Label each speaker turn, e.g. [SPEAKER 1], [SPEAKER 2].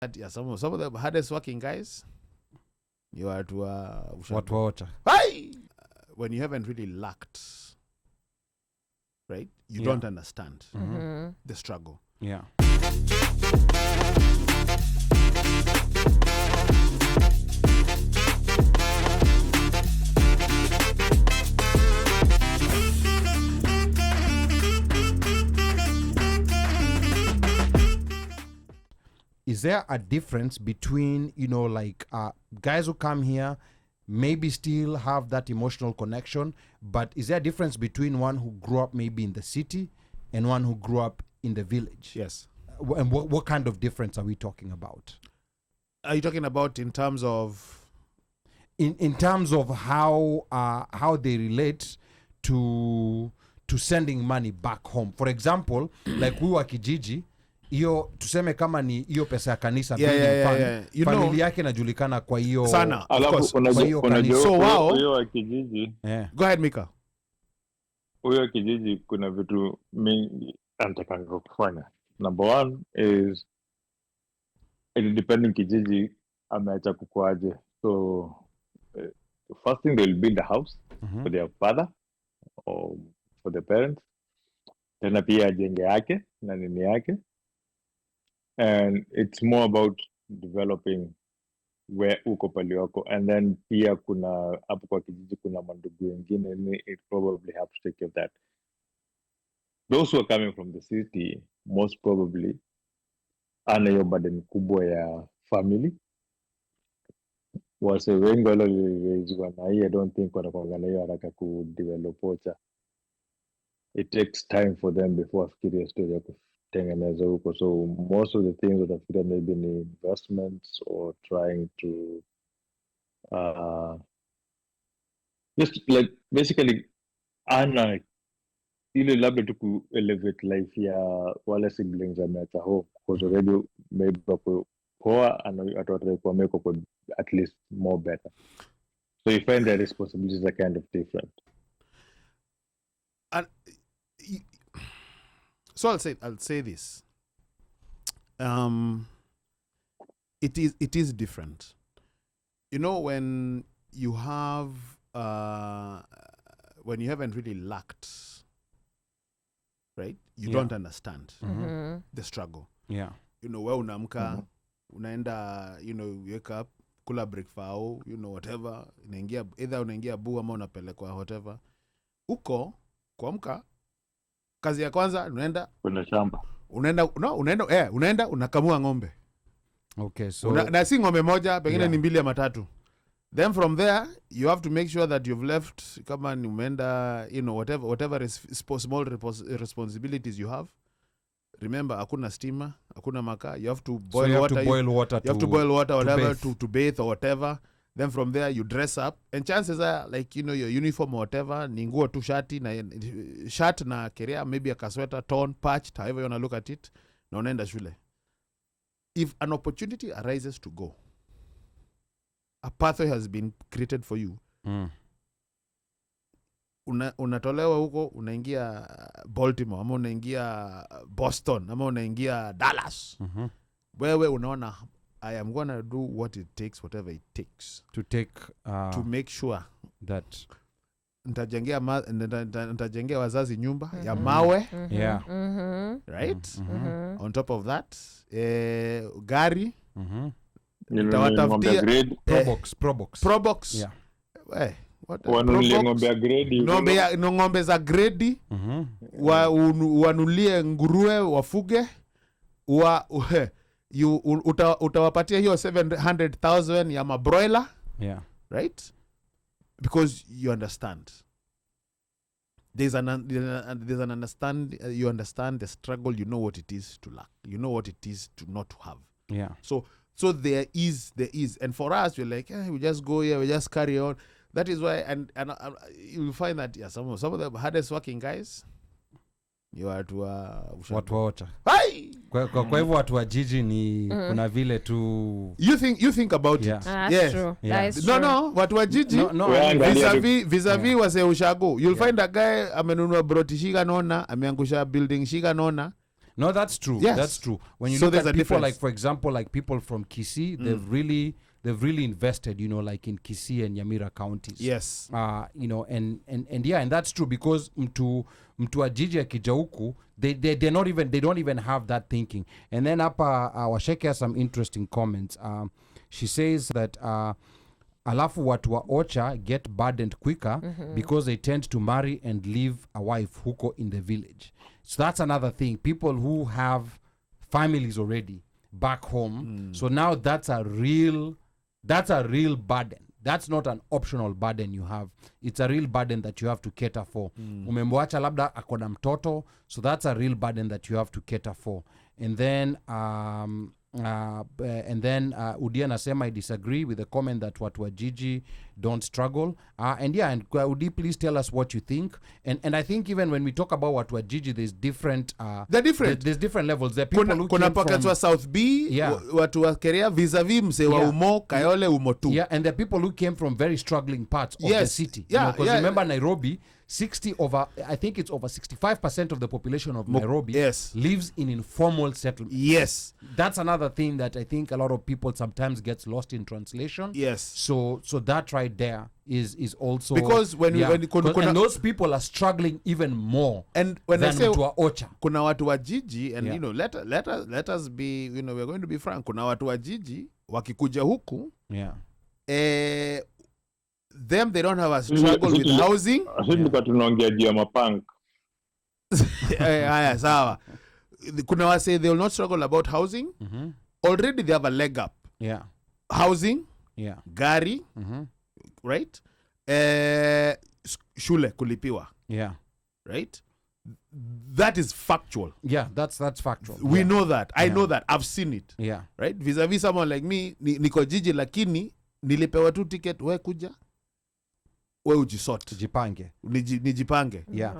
[SPEAKER 1] Yeah, some of the hardest working guys, you are to
[SPEAKER 2] water.
[SPEAKER 1] When you haven't really lacked, right? You don't understand the struggle.
[SPEAKER 2] Yeah. Is there a difference between, like guys who come here maybe still have that emotional connection, but is there a difference between one who grew up maybe in the city and one who grew up in the village?
[SPEAKER 1] Yes.
[SPEAKER 2] And what kind of difference are we talking about?
[SPEAKER 1] Are you talking about in terms of?
[SPEAKER 2] In terms of how they relate to sending money back home. For example, like we wa kijiji, hiyo tuseme kama ni hiyo pesa ya kanisa familia yake inajulikana kwa hiyo
[SPEAKER 1] sana.
[SPEAKER 3] Alafu
[SPEAKER 1] so wao
[SPEAKER 3] huyo wa kijiji.
[SPEAKER 1] Go ahead Mika.
[SPEAKER 3] Huyo wa kijiji kuna vitu mingi anataka kufanya. Number one is it depending kijiji ameacha kukuaje. So first thing they'll build a house for their father or for the parents. Tena pia ajenge yake na nini yake. And it's more about developing where uko pali wako. And then pia kuna hapo kwa kijiji kuna mandugu wengine, it probably have to take care of that. Those who are coming from the city most probably ana hiyo burden kubwa ya family. Wase wengi waliozwa na hii, I don't think watakuangalia hiyo haraka kudevelop ocha. It takes time for them before afikirie story ya kutengeneza huko. So most of the things that afikiria maybe ni investments or trying to just like basically ana ile labda tu ku elevate life ya wale siblings ameacha home, because already maybe poa and atotaka kuameko kwa at least more better. So you find their responsibilities are kind of different.
[SPEAKER 1] And so I'll say this. It is different. You know, when you have when you haven't really lacked, right? You don't understand the struggle.
[SPEAKER 2] Yeah.
[SPEAKER 1] You know, where unamka, unaenda, you know, wake up, kula breakfast, you know, whatever, either unaingia buu ama unapelekwa whatever. Uko kuamka, kazi ya kwanza unaenda
[SPEAKER 3] kuna shamba.
[SPEAKER 1] Unaenda unakamua ng'ombe.
[SPEAKER 2] Okay, so
[SPEAKER 1] na si ng'ombe moja, pengine ni mbili ama tatu. Then from there you have to make sure that you've left kama ni umeenda, you know, whatever small responsibilities you have. Remember, hakuna stima, hakuna makaa. You have to boil water. You have to boil water, whatever, to bathe or whatever. Then from there you dress up, and chances are, like, you know, your uniform or whatever, ni nguo tu shirt na kerea, maybe a kasweta, torn, patched, however you want to look at it, na unaenda shule. If an opportunity arises to go, a pathway has been created for you. Unatolewa huko, unaingia Baltimore, ama unaingia Boston, ama unaingia Dallas. Wewe unaona, I am going to do what it takes, whatever it takes, to make sure
[SPEAKER 2] that
[SPEAKER 1] nitajengea wazazi nyumba ya mawe. Right? On top of that, gari, nitawatafutia Probox.
[SPEAKER 2] Yeah.
[SPEAKER 1] Ng'ombe za grade, wanulie nguruwe wafuge, utawapatia hiyo 700,000 ya mabroiler.
[SPEAKER 2] Yeah.
[SPEAKER 1] Right? Because you understand. There's an understand. You understand the struggle. You know what it is to lack. You know what it is to not have.
[SPEAKER 2] Yeah.
[SPEAKER 1] So there is, and for us, we're like, we just go here, we just carry on. That is why, and you'll find that some of the hardest working guys, you are to
[SPEAKER 2] watu wote. Kwa hivyo watu wa jiji ni kuna vile tu
[SPEAKER 1] you think about it.
[SPEAKER 4] That's true.
[SPEAKER 1] No, watu wa jiji vis-a-vis wase ushago. You'll find a guy amenunua broti shika nona, ameangusha building shika nona.
[SPEAKER 2] No, that's true.
[SPEAKER 1] Yes.
[SPEAKER 2] That's true. When you
[SPEAKER 1] So
[SPEAKER 2] look
[SPEAKER 1] there's
[SPEAKER 2] at
[SPEAKER 1] a
[SPEAKER 2] people
[SPEAKER 1] difference.
[SPEAKER 2] like, for example, like people from Kisii, they've really invested, you know, like in Kisii and Nyamira counties.
[SPEAKER 1] Yes.
[SPEAKER 2] You know, and that's true, because mtu ajiji akija huku, they don't even have that thinking. And then Washeke has some interesting comments. She says that alafu watu wa Ocha get burdened quicker because they tend to marry and leave a wife huko in the village. So that's another thing. People who have families already back home. So now that's a real burden. That's not an optional burden you have. It's a real burden that you have to cater for. Umemwacha labda akona mtoto, so that's a real burden that you have to cater for. And then Udi anasema, I disagree with the comment that watu wa jiji don't struggle. And Udi, please tell us what you think. And I think even when we talk about watu wa jiji, there's different.
[SPEAKER 1] They're different.
[SPEAKER 2] There's different levels. There are people who
[SPEAKER 1] kuna
[SPEAKER 2] came
[SPEAKER 1] pockets
[SPEAKER 2] from,
[SPEAKER 1] wa South B, watu wa Keria vis-a-vis mse wa Umo, Kayole, Umo tu.
[SPEAKER 2] Yeah, and there are people who came from very struggling parts of the city.
[SPEAKER 1] Yeah,
[SPEAKER 2] because remember Nairobi, 65% of the population of Nairobi lives in informal settlement.
[SPEAKER 1] Yes.
[SPEAKER 2] That's another thing that I think a lot of people sometimes gets lost in translation.
[SPEAKER 1] Yes.
[SPEAKER 2] So that right there is also,
[SPEAKER 1] because when
[SPEAKER 2] and those people are struggling even more.
[SPEAKER 1] And when
[SPEAKER 2] than
[SPEAKER 1] I say
[SPEAKER 2] Ocha.
[SPEAKER 1] Kuna watu wa jiji, and you know, let us be, you know, we're going to be frank. Kuna watu wa jiji wakikuja huku.
[SPEAKER 2] Yeah.
[SPEAKER 1] Them, they don't have a struggle with housing.
[SPEAKER 3] Tunaongea juu ya mapunk.
[SPEAKER 1] Haya, sawa. Kuna wase, they will not struggle about housing. Already they have a leg up.
[SPEAKER 2] Yeah.
[SPEAKER 1] Housing.
[SPEAKER 2] Yeah.
[SPEAKER 1] Gari. Right? Shule kulipiwa.
[SPEAKER 2] Yeah.
[SPEAKER 1] Right? That is factual.
[SPEAKER 2] Yeah, that's factual.
[SPEAKER 1] We know that. I know that. I've seen it.
[SPEAKER 2] Yeah.
[SPEAKER 1] Right? Vis-a-vis someone like me, niko jiji lakini nilipewa tu ticket, we kuja, we ujisort.
[SPEAKER 2] Jipange.
[SPEAKER 1] Nijipange.
[SPEAKER 2] Yeah.